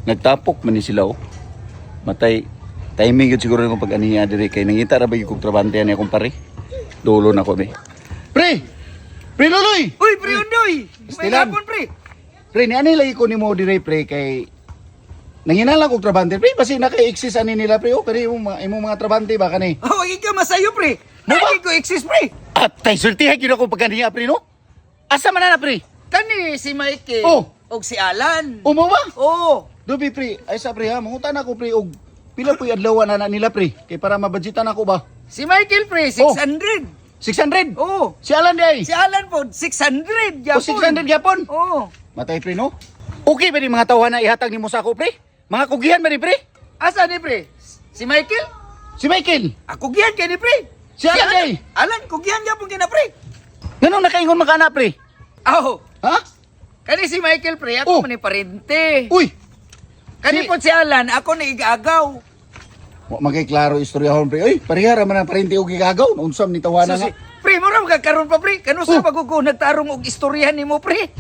Nagtapok man ni sila oh. Matay timing yun siguro kung pag aniya diri kay nangita ra ba yung trabante ani akong pare. Dolo na ko be. Pre! Pre Loloy! Uy, pre Undoy! May Stilan. hapon, pre! Pre, ni ani lagi ko nimo dire pre kay nanginala kog trabante pre basi naka-exist ani nila pre oh kani imong mga trabante ba kani. Oh, ikaw masayo, pre! Mo ba? Lagi ko exist, pre! At tay sultihan gyud ako pag aniya pre no. Asa man na pre? Kani si Michael Oh. og si Alan. Umo ba? Oh. Dobi pre, ay sa pre ha, mangutan ako pre og pila po adlaw na nila pre kay para mabudgetan ako ba. Si Michael, pre, Oh. 600. 600. Oh. Si Alan di ay. Si Alan po, 600. O 600 gyapon. Oh. Matay pre no. Okay ba ni mga tawhan na ihatag nimo sa ako pre? Mga kugihan ba ni pre? Asa ni, pre? Si Michael? Si Michael. Ako giyan kay ni, pre. Si Alan di ay. Alan, kugiyan niya po kina, pre. Ganun nakaingon makana pre. Oh. Ha? Kani si Michael, pre, Oh. ako man ni parente. Uy. Kani si- po si Alan, ako ni igagaw. Wa magay klaro istoryahon pre. Oy, parihara man ang parente og gigagaw. Unsam ni tawanan nga. Pre, mura magkakaroon pa, pre. Kano sa Oh. pagkuko nagtarong og istoryahan nimo, pre?